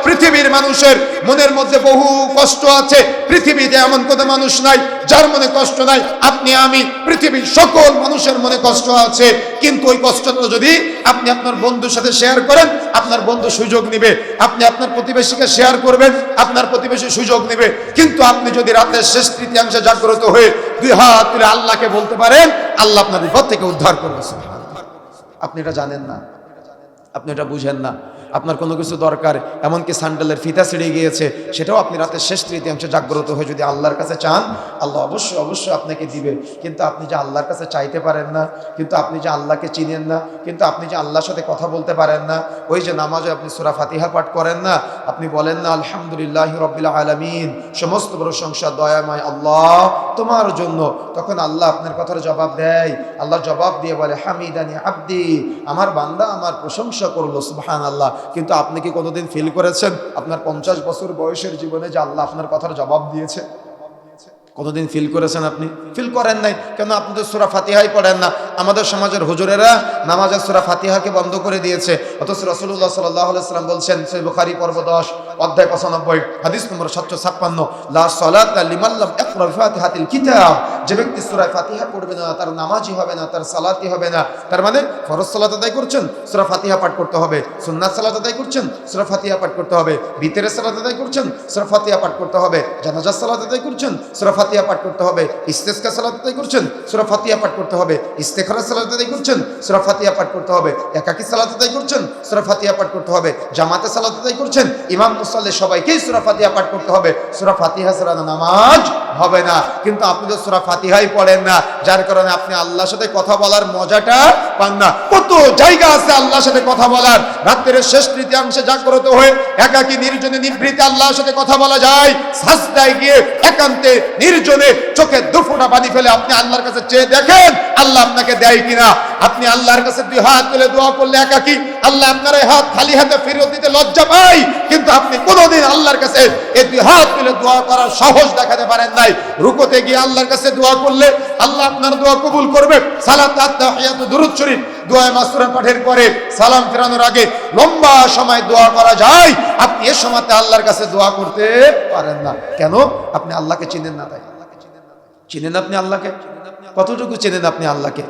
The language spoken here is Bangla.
পৃথিবীর মানুষের মনের মধ্যে বহু কষ্ট আছে। পৃথিবীতে এমন কোনো মানুষ নাই যার মনে কষ্ট নাই। আপনি আমি পৃথিবীর সকল মানুষের মনে কষ্ট আছে, কিন্তু ওই কষ্টটা যদি আপনি আপনার বন্ধুর সাথে শেয়ার করেন, আপনার বন্ধু সুযোগ নেবে। আপনি আপনার প্রতিবেশীকে শেয়ার করবেন, আপনার প্রতিবেশী সুযোগ নেবে। কিন্তু আপনি যদি রাতের শেষ তৃতীয়াংশে জাগ্রত হয়ে দুই হাত তুলে আল্লাহকে বলতে পারেন, আল্লাহ আপনার বিপদ থেকে উদ্ধার করবে। আপনি এটা জানেন না, আপনি এটা বুঝেন না। আপনার কোনো কিছু দরকার, এমনকি স্যান্ডেলের ফিতা ছিঁড়ে গিয়েছে, সেটাও আপনি রাতের শেষ তৃতীয়াংশে জাগ্রত হয়ে যদি আল্লাহর কাছে চান, আল্লাহ অবশ্যই অবশ্যই আপনাকে দিবে। কিন্তু আপনি যে আল্লাহর কাছে চাইতে পারেন না, কিন্তু আপনি যে আল্লাহকে চিনেন না, কিন্তু আপনি যে আল্লাহর সাথে কথা বলতে পারেন না, ওই যে নামাজে আপনি সূরা ফাতিহা পাঠ করেন না, আপনি বলেন না আলহামদুলিল্লাহি রাব্বিল আলামিন, সমস্ত প্রশংসা দয়াময় আল্লাহ তোমার জন্য, তখন আল্লাহ আপনার কথার জবাব দেয়। আল্লাহ জবাব দিয়ে বলে হামিদানি আব্দি, আমার বান্দা আমার প্রশংসা করলো, সুবহানাল্লাহ। কিন্তু আপনি কি কোনোদিন ফিল করেছেন আপনার 50 বছর বয়সের জীবনে যে আল্লাহ আপনার কথার জবাব দিয়েছে? কোনোদিন ফিল করেছেন? আপনি ফিল করেন নাই। কেন? আপনি তো সূরা ফাতিহাই পড়েন না। আমাদের সমাজের হুজুরেরা নামাজে সূরা ফাতিহাকে বন্ধ করে দিয়েছে, অথচ রাসূলুল্লাহ সাল্লাল্লাহু আলাইহি ওয়াসাল্লাম বলছেন, সহিহ বুখারী পর্ব 10 অধ্যায় 95 হাদিস নম্বর 756, লা সালাতা লিমান লাম ইকরা বিফাতিহাতিল কিতাব, যে ব্যক্তি সূরা ফাতিহা পড়বে না তার নামাজই হবে না, তার সালাতই হবে না। তার মানে ফরজ সালাত আদায় করছেন, সূরা ফাতিহা পাঠ করতে হবে। সুন্নাত সালাত আদায় করছেন, সূরা ফাতিহা পাঠ করতে হবে। বিতরের সালাত আদায় করছেন, সূরা ফাতিহা পাঠ করতে হবে। জানাজার সালাত আদায় করছেন, সূরা ফাতিহা পাঠ করতে হবে। ইস্তেসকা সালাত আদায় করছেন, সূরা ফাতিহা পাঠ করতে হবে। ইস্তেখারা সালাত আদায় করছেন, সূরা ফাতিহা পাঠ করতে হবে। একাকী সালাত আদায় করছেন, সূরা ফাতিহা পাঠ করতে হবে। জামাতে সালাত আদায় করছেন, ইমাম মুসাল্লি সবাইকেই সূরা ফাতিহা পাঠ করতে হবে। সূরা ফাতিহা ছাড়া নামাজ হবে না। কিন্তু আপনি তো সূরা ফাতিহাই পড়েন না, যার কারণে আপনি আল্লাহর সাথে কথা বলার মজাটা পান না। কত জায়গা আছে আল্লাহর সাথে কথা বলার, রাত্রের শেষ তৃতীয়াংশে জাগ্রত হয়ে একাকী নির্জনে নিভৃতে আল্লাহর সাথে কথা বলা যায়। সাজদায় গিয়ে একান্তে নির্জনে চোখে দুফোঁটা পানি ফেলে আপনি আল্লাহর কাছে চেয়ে দেখেন আল্লাহ আপনাকে দেয় কিনা। আপনি আল্লাহর কাছে দুই হাত তুলে দোয়া করলে একাকী আল্লাহ আপনার এই হাত খালি হাতে ফেরত দিতে লজ্জা পায়, কিন্তু আপনি কোনোদিন আল্লাহর কাছে এই দুই হাত তুলে দোয়া করার সাহস দেখাতে পারেন নাই। রুকুতে গিয়ে আল্লাহর কাছে দোয়া করলে আল্লাহ আপনার দোয়া কবুল করবে। সালাত, তাহিয়াত, দুরূদ শরীফ, দোয়া মাসুরা পাঠের পরে সালাম ফেরানোর আগে লম্বা সময় দোয়া করা যায়। আপনি এ সময়তে আল্লাহর কাছে দোয়া করতে পারেন না। কেন? আপনি আল্লাহকে চিনেন না। তাই চিনেন আপনি আল্লাহকে? কতটুকু চেনেন আপনি আল্লাহকে?